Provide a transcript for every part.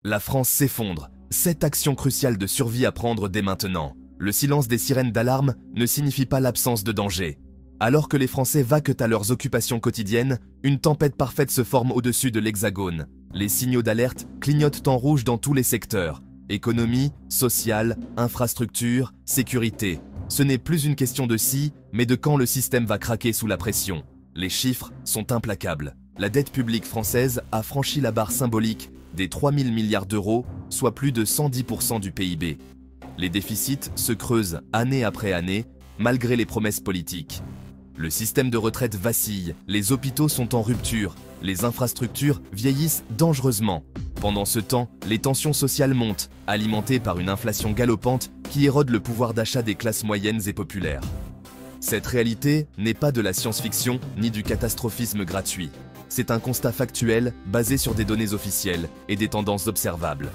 La France s'effondre. 7 actions cruciales de survie à prendre dès maintenant. Le silence des sirènes d'alarme ne signifie pas l'absence de danger. Alors que les Français vaquent à leurs occupations quotidiennes, une tempête parfaite se forme au-dessus de l'Hexagone. Les signaux d'alerte clignotent en rouge dans tous les secteurs. Économie, sociale, infrastructure, sécurité. Ce n'est plus une question de si, mais de quand le système va craquer sous la pression. Les chiffres sont implacables. La dette publique française a franchi la barre symbolique des 3 000 milliards d'euros, soit plus de 110% du PIB. Les déficits se creusent année après année, malgré les promesses politiques. Le système de retraite vacille, les hôpitaux sont en rupture, les infrastructures vieillissent dangereusement. Pendant ce temps, les tensions sociales montent, alimentées par une inflation galopante qui érode le pouvoir d'achat des classes moyennes et populaires. Cette réalité n'est pas de la science-fiction ni du catastrophisme gratuit. C'est un constat factuel basé sur des données officielles et des tendances observables.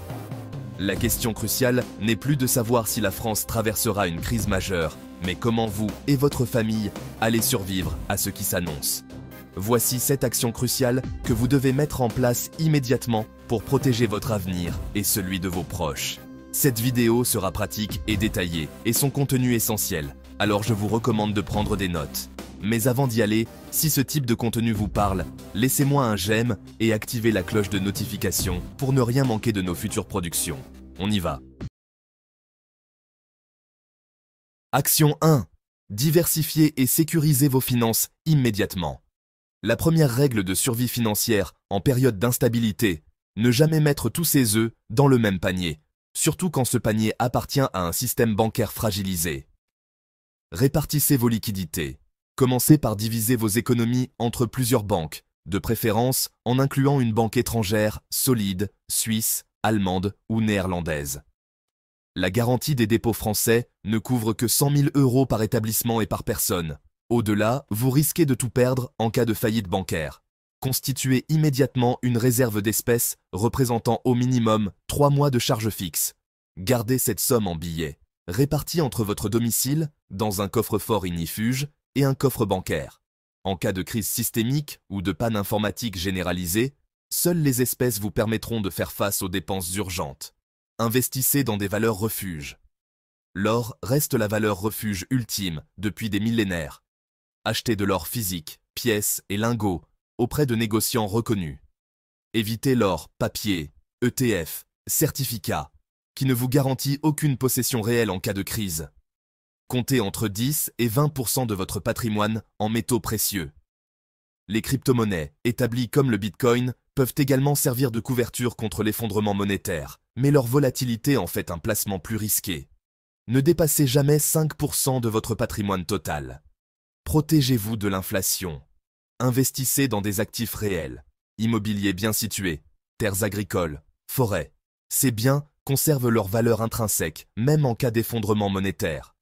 La question cruciale n'est plus de savoir si la France traversera une crise majeure, mais comment vous et votre famille allez survivre à ce qui s'annonce. Voici 7 actions cruciales que vous devez mettre en place immédiatement pour protéger votre avenir et celui de vos proches. Cette vidéo sera pratique et détaillée et son contenu essentiel, alors je vous recommande de prendre des notes. Mais avant d'y aller, si ce type de contenu vous parle, laissez-moi un j'aime et activez la cloche de notification pour ne rien manquer de nos futures productions. On y va. Action 1. Diversifiez et sécurisez vos finances immédiatement. La première règle de survie financière en période d'instabilité, ne jamais mettre tous ses œufs dans le même panier, surtout quand ce panier appartient à un système bancaire fragilisé. Répartissez vos liquidités. Commencez par diviser vos économies entre plusieurs banques, de préférence en incluant une banque étrangère solide, suisse, allemande ou néerlandaise. La garantie des dépôts français ne couvre que 100 000 € par établissement et par personne. Au-delà, vous risquez de tout perdre en cas de faillite bancaire. Constituez immédiatement une réserve d'espèces représentant au minimum 3 mois de charges fixes. Gardez cette somme en billets, répartie entre votre domicile, dans un coffre-fort ignifuge, et un coffre bancaire. En cas de crise systémique ou de panne informatique généralisée, seules les espèces vous permettront de faire face aux dépenses urgentes. Investissez dans des valeurs refuges. L'or reste la valeur refuge ultime depuis des millénaires. Achetez de l'or physique, pièces et lingots auprès de négociants reconnus. Évitez l'or papier, ETF, certificat, qui ne vous garantit aucune possession réelle en cas de crise. Comptez entre 10 et 20% de votre patrimoine en métaux précieux. Les crypto-monnaies, établies comme le Bitcoin, peuvent également servir de couverture contre l'effondrement monétaire, mais leur volatilité en fait un placement plus risqué. Ne dépassez jamais 5% de votre patrimoine total. Protégez-vous de l'inflation. Investissez dans des actifs réels, immobilier bien situé, terres agricoles, forêts. Ces biens conservent leur valeur intrinsèque, même en cas d'effondrement monétaire.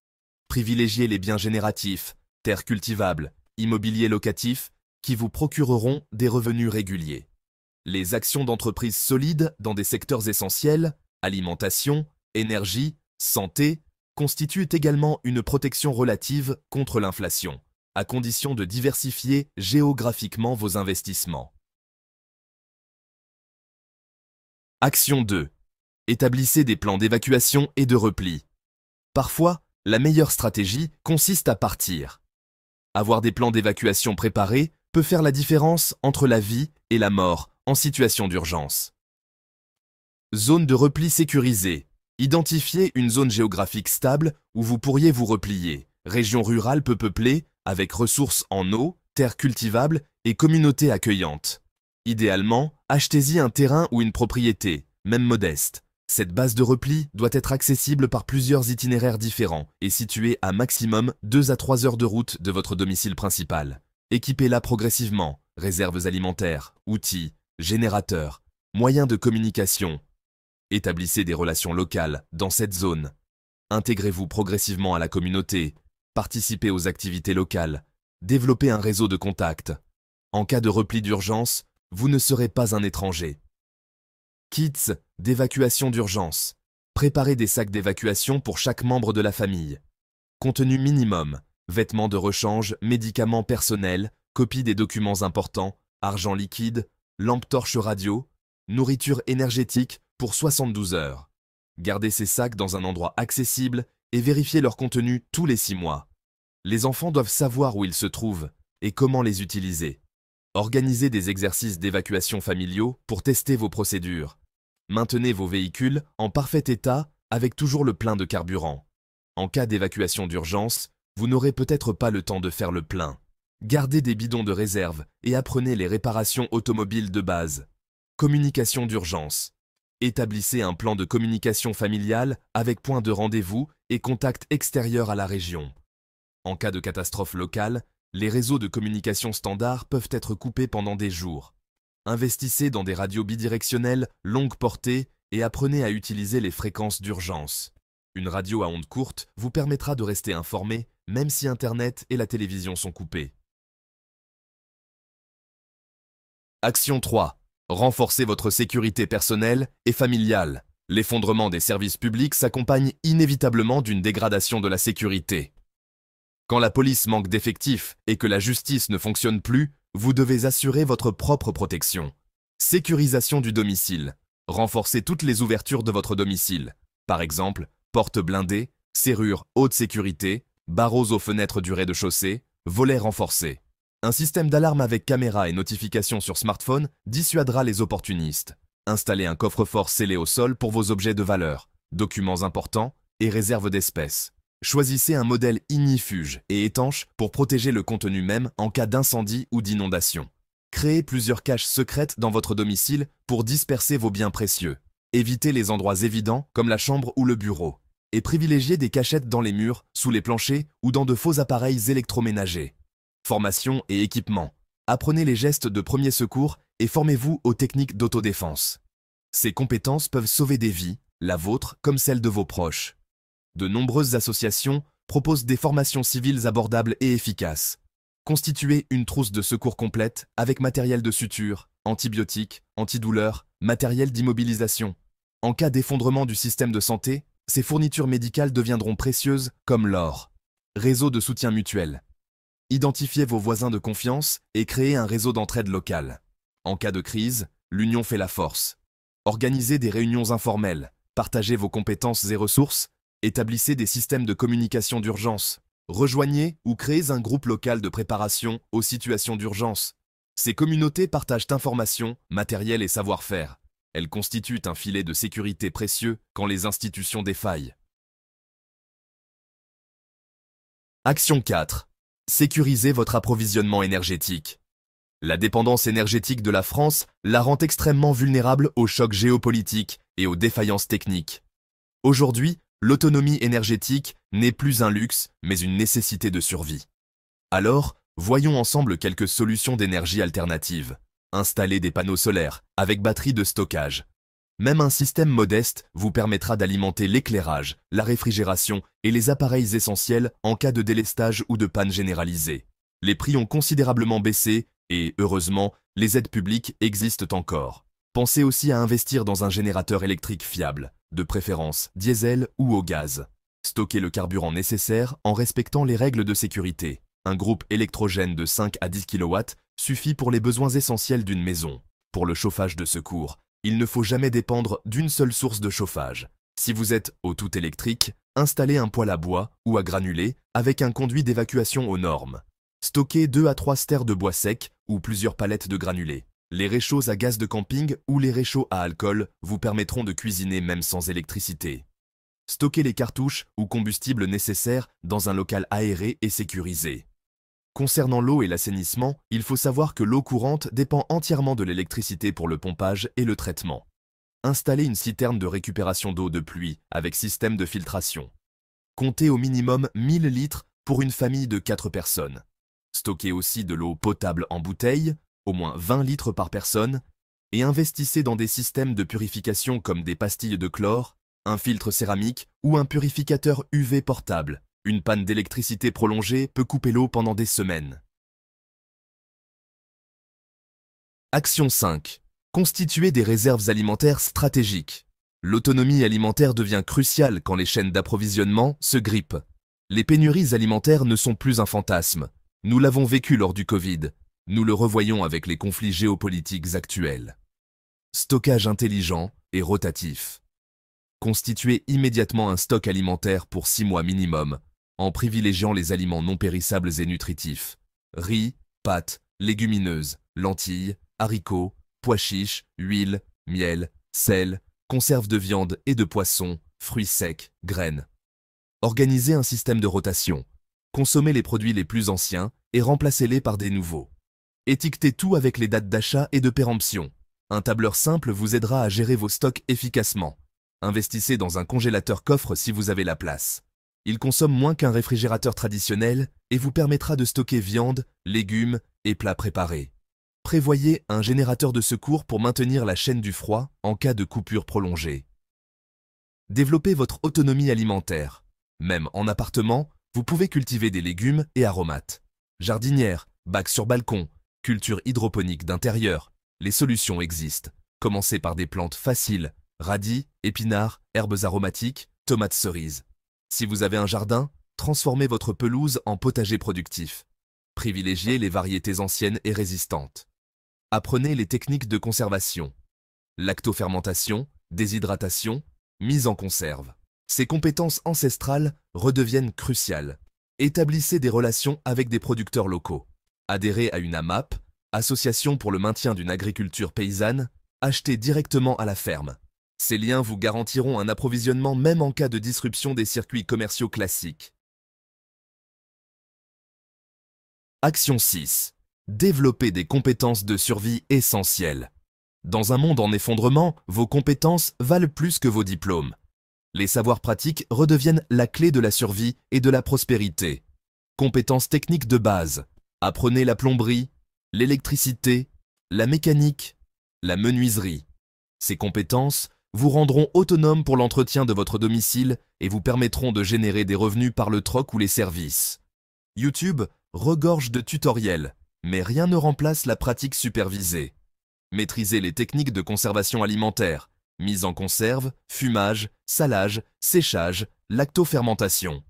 Privilégiez les biens génératifs, terres cultivables, immobilier locatif, qui vous procureront des revenus réguliers. Les actions d'entreprises solides dans des secteurs essentiels, alimentation, énergie, santé, constituent également une protection relative contre l'inflation, à condition de diversifier géographiquement vos investissements. Action 2. Établissez des plans d'évacuation et de repli. Parfois, la meilleure stratégie consiste à partir. Avoir des plans d'évacuation préparés peut faire la différence entre la vie et la mort en situation d'urgence. Zone de repli sécurisée. Identifiez une zone géographique stable où vous pourriez vous replier. Région rurale peu peuplée, avec ressources en eau, terres cultivables et communautés accueillantes. Idéalement, achetez-y un terrain ou une propriété, même modeste. Cette base de repli doit être accessible par plusieurs itinéraires différents et située à maximum 2 à 3 heures de route de votre domicile principal. Équipez-la progressivement, réserves alimentaires, outils, générateurs, moyens de communication. Établissez des relations locales dans cette zone. Intégrez-vous progressivement à la communauté, participez aux activités locales, développez un réseau de contacts. En cas de repli d'urgence, vous ne serez pas un étranger. Kits d'évacuation d'urgence. Préparez des sacs d'évacuation pour chaque membre de la famille. Contenu minimum, vêtements de rechange, médicaments personnels, copie des documents importants, argent liquide, lampe torche radio, nourriture énergétique pour 72 heures. Gardez ces sacs dans un endroit accessible et vérifiez leur contenu tous les 6 mois. Les enfants doivent savoir où ils se trouvent et comment les utiliser. Organisez des exercices d'évacuation familiaux pour tester vos procédures. Maintenez vos véhicules en parfait état avec toujours le plein de carburant. En cas d'évacuation d'urgence, vous n'aurez peut-être pas le temps de faire le plein. Gardez des bidons de réserve et apprenez les réparations automobiles de base. Communication d'urgence. Établissez un plan de communication familiale avec point de rendez-vous et contact extérieur à la région. En cas de catastrophe locale, les réseaux de communication standards peuvent être coupés pendant des jours. Investissez dans des radios bidirectionnelles longue portée et apprenez à utiliser les fréquences d'urgence. Une radio à ondes courtes vous permettra de rester informé même si Internet et la télévision sont coupés. Action 3. Renforcez votre sécurité personnelle et familiale. L'effondrement des services publics s'accompagne inévitablement d'une dégradation de la sécurité. Quand la police manque d'effectifs et que la justice ne fonctionne plus, vous devez assurer votre propre protection. Sécurisation du domicile. Renforcez toutes les ouvertures de votre domicile. Par exemple, portes blindées, serrures haute sécurité, barreaux aux fenêtres du rez-de-chaussée, volets renforcés. Un système d'alarme avec caméra et notification sur smartphone dissuadera les opportunistes. Installez un coffre-fort scellé au sol pour vos objets de valeur, documents importants et réserves d'espèces. Choisissez un modèle ignifuge et étanche pour protéger le contenu même en cas d'incendie ou d'inondation. Créez plusieurs caches secrètes dans votre domicile pour disperser vos biens précieux. Évitez les endroits évidents comme la chambre ou le bureau. Et privilégiez des cachettes dans les murs, sous les planchers ou dans de faux appareils électroménagers. Formation et équipement. Apprenez les gestes de premier secours et formez-vous aux techniques d'autodéfense. Ces compétences peuvent sauver des vies, la vôtre comme celle de vos proches. De nombreuses associations proposent des formations civiles abordables et efficaces. Constituez une trousse de secours complète avec matériel de suture, antibiotiques, antidouleurs, matériel d'immobilisation. En cas d'effondrement du système de santé, ces fournitures médicales deviendront précieuses comme l'or. Réseau de soutien mutuel. Identifiez vos voisins de confiance et créez un réseau d'entraide locale. En cas de crise, l'union fait la force. Organisez des réunions informelles, partagez vos compétences et ressources, établissez des systèmes de communication d'urgence. Rejoignez ou créez un groupe local de préparation aux situations d'urgence. Ces communautés partagent informations, matériel et savoir-faire. Elles constituent un filet de sécurité précieux quand les institutions défaillent. Action 4. Sécurisez votre approvisionnement énergétique. La dépendance énergétique de la France la rend extrêmement vulnérable aux chocs géopolitiques et aux défaillances techniques. Aujourd'hui, l'autonomie énergétique n'est plus un luxe, mais une nécessité de survie. Alors, voyons ensemble quelques solutions d'énergie alternatives. Installez des panneaux solaires avec batterie de stockage. Même un système modeste vous permettra d'alimenter l'éclairage, la réfrigération et les appareils essentiels en cas de délestage ou de panne généralisée. Les prix ont considérablement baissé et, heureusement, les aides publiques existent encore. Pensez aussi à investir dans un générateur électrique fiable, de préférence diesel ou au gaz. Stockez le carburant nécessaire en respectant les règles de sécurité. Un groupe électrogène de 5 à 10 kW suffit pour les besoins essentiels d'une maison. Pour le chauffage de secours, il ne faut jamais dépendre d'une seule source de chauffage. Si vous êtes au tout électrique, installez un poêle à bois ou à granulés avec un conduit d'évacuation aux normes. Stockez 2 à 3 stères de bois sec ou plusieurs palettes de granulés. Les réchauds à gaz de camping ou les réchauds à alcool vous permettront de cuisiner même sans électricité. Stockez les cartouches ou combustibles nécessaires dans un local aéré et sécurisé. Concernant l'eau et l'assainissement, il faut savoir que l'eau courante dépend entièrement de l'électricité pour le pompage et le traitement. Installez une citerne de récupération d'eau de pluie avec système de filtration. Comptez au minimum 1000 litres pour une famille de 4 personnes. Stockez aussi de l'eau potable en bouteille, au moins 20 litres par personne, et investissez dans des systèmes de purification comme des pastilles de chlore, un filtre céramique ou un purificateur UV portable. Une panne d'électricité prolongée peut couper l'eau pendant des semaines. Action 5. Constituer des réserves alimentaires stratégiques. L'autonomie alimentaire devient cruciale quand les chaînes d'approvisionnement se grippent. Les pénuries alimentaires ne sont plus un fantasme. Nous l'avons vécu lors du Covid. Nous le revoyons avec les conflits géopolitiques actuels. Stockage intelligent, et rotatif. Constituez immédiatement un stock alimentaire pour 6 mois minimum, en privilégiant les aliments non périssables et nutritifs. Riz, pâtes, légumineuses, lentilles, haricots, pois chiches, huile, miel, sel, conserves de viande et de poisson, fruits secs, graines. Organisez un système de rotation. Consommez les produits les plus anciens et remplacez-les par des nouveaux. Étiquetez tout avec les dates d'achat et de péremption. Un tableur simple vous aidera à gérer vos stocks efficacement. Investissez dans un congélateur coffre si vous avez la place. Il consomme moins qu'un réfrigérateur traditionnel et vous permettra de stocker viande, légumes et plats préparés. Prévoyez un générateur de secours pour maintenir la chaîne du froid en cas de coupure prolongée. Développez votre autonomie alimentaire. Même en appartement, vous pouvez cultiver des légumes et aromates. Jardinière, bac sur balcon, culture hydroponique d'intérieur. Les solutions existent. Commencez par des plantes faciles, radis, épinards, herbes aromatiques, tomates cerises. Si vous avez un jardin, transformez votre pelouse en potager productif. Privilégiez les variétés anciennes et résistantes. Apprenez les techniques de conservation. Lactofermentation, déshydratation, mise en conserve. Ces compétences ancestrales redeviennent cruciales. Établissez des relations avec des producteurs locaux. Adhérez à une AMAP, Association pour le maintien d'une agriculture paysanne, achetez directement à la ferme. Ces liens vous garantiront un approvisionnement même en cas de disruption des circuits commerciaux classiques. Action 6. Développer des compétences de survie essentielles. Dans un monde en effondrement, vos compétences valent plus que vos diplômes. Les savoirs pratiques redeviennent la clé de la survie et de la prospérité. Compétences techniques de base. Apprenez la plomberie, l'électricité, la mécanique, la menuiserie. Ces compétences vous rendront autonome pour l'entretien de votre domicile et vous permettront de générer des revenus par le troc ou les services. YouTube regorge de tutoriels, mais rien ne remplace la pratique supervisée. Maîtrisez les techniques de conservation alimentaire, mise en conserve, fumage, salage, séchage, lactofermentation.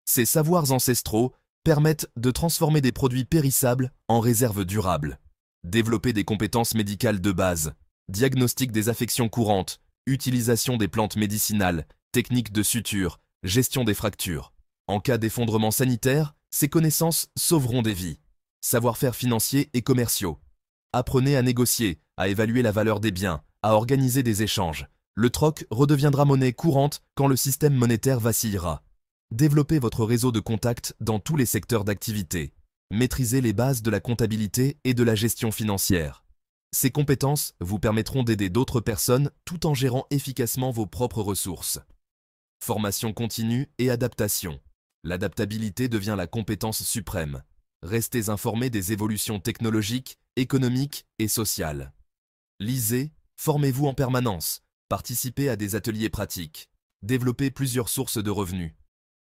Ces savoirs ancestraux permettent de transformer des produits périssables en réserves durables. Développer des compétences médicales de base, diagnostic des affections courantes, utilisation des plantes médicinales, techniques de suture, gestion des fractures. En cas d'effondrement sanitaire, ces connaissances sauveront des vies. Savoir-faire financier et commerciaux. Apprenez à négocier, à évaluer la valeur des biens, à organiser des échanges. Le troc redeviendra monnaie courante quand le système monétaire vacillera. Développez votre réseau de contacts dans tous les secteurs d'activité. Maîtrisez les bases de la comptabilité et de la gestion financière. Ces compétences vous permettront d'aider d'autres personnes tout en gérant efficacement vos propres ressources. Formation continue et adaptation. L'adaptabilité devient la compétence suprême. Restez informés des évolutions technologiques, économiques et sociales. Lisez, formez-vous en permanence, participez à des ateliers pratiques, développez plusieurs sources de revenus.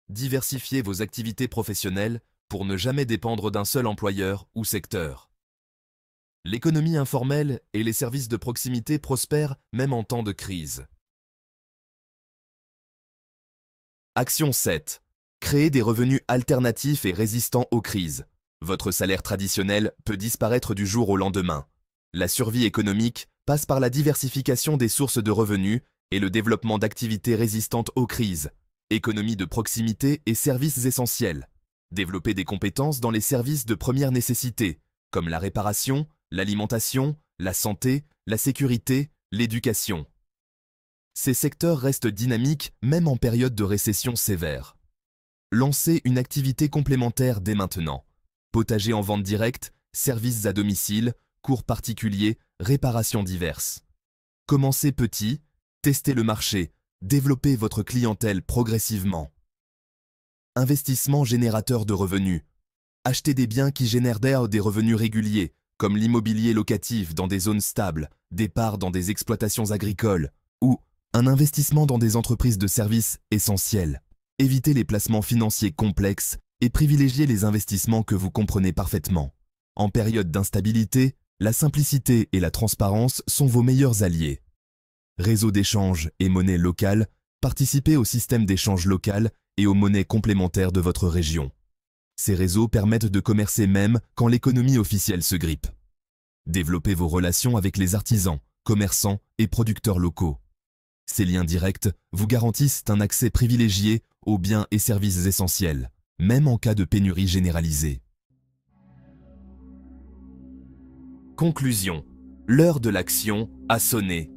Diversifiez vos activités professionnelles pour ne jamais dépendre d'un seul employeur ou secteur. L'économie informelle et les services de proximité prospèrent même en temps de crise. Action 7. Créer des revenus alternatifs et résistants aux crises. Votre salaire traditionnel peut disparaître du jour au lendemain. La survie économique passe par la diversification des sources de revenus et le développement d'activités résistantes aux crises. Économie de proximité et services essentiels. Développer des compétences dans les services de première nécessité, comme la réparation, l'alimentation, la santé, la sécurité, l'éducation. Ces secteurs restent dynamiques même en période de récession sévère. Lancez une activité complémentaire dès maintenant. Potager en vente directe, services à domicile, cours particuliers, réparations diverses. Commencez petit, testez le marché, développez votre clientèle progressivement. Investissement générateur de revenus. Achetez des biens qui génèrent des revenus réguliers, comme l'immobilier locatif dans des zones stables, des parts dans des exploitations agricoles, ou un investissement dans des entreprises de services essentielles. Évitez les placements financiers complexes et privilégiez les investissements que vous comprenez parfaitement. En période d'instabilité, la simplicité et la transparence sont vos meilleurs alliés. Réseau d'échange et monnaie locale, participez au système d'échange local et aux monnaies complémentaires de votre région. Ces réseaux permettent de commercer même quand l'économie officielle se grippe. Développez vos relations avec les artisans, commerçants et producteurs locaux. Ces liens directs vous garantissent un accès privilégié aux biens et services essentiels, même en cas de pénurie généralisée. Conclusion. L'heure de l'action a sonné.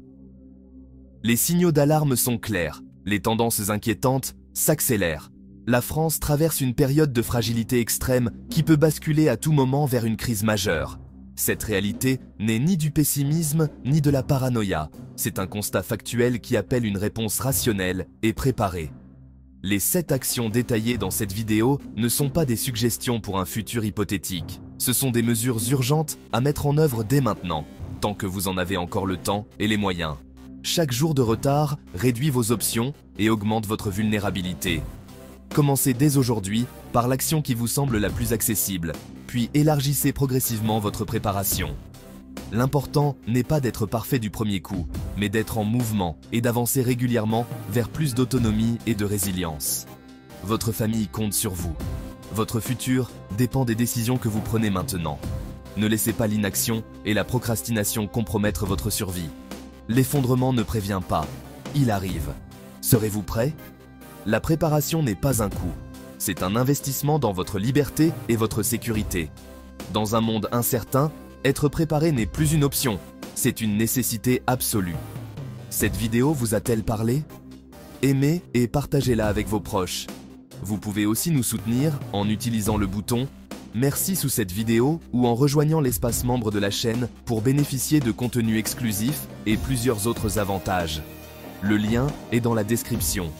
Les signaux d'alarme sont clairs, les tendances inquiétantes s'accélèrent. La France traverse une période de fragilité extrême qui peut basculer à tout moment vers une crise majeure. Cette réalité n'est ni du pessimisme ni de la paranoïa. C'est un constat factuel qui appelle une réponse rationnelle et préparée. Les 7 actions détaillées dans cette vidéo ne sont pas des suggestions pour un futur hypothétique. Ce sont des mesures urgentes à mettre en œuvre dès maintenant, tant que vous en avez encore le temps et les moyens. Chaque jour de retard réduit vos options et augmente votre vulnérabilité. Commencez dès aujourd'hui par l'action qui vous semble la plus accessible, puis élargissez progressivement votre préparation. L'important n'est pas d'être parfait du premier coup, mais d'être en mouvement et d'avancer régulièrement vers plus d'autonomie et de résilience. Votre famille compte sur vous. Votre futur dépend des décisions que vous prenez maintenant. Ne laissez pas l'inaction et la procrastination compromettre votre survie. L'effondrement ne prévient pas, il arrive. Serez-vous prêt ? La préparation n'est pas un coût, c'est un investissement dans votre liberté et votre sécurité. Dans un monde incertain, être préparé n'est plus une option, c'est une nécessité absolue. Cette vidéo vous a-t-elle parlé ? Aimez et partagez-la avec vos proches. Vous pouvez aussi nous soutenir en utilisant le bouton « Merci » sous cette vidéo ou en rejoignant l'espace membre de la chaîne pour bénéficier de contenus exclusifs et plusieurs autres avantages. Le lien est dans la description.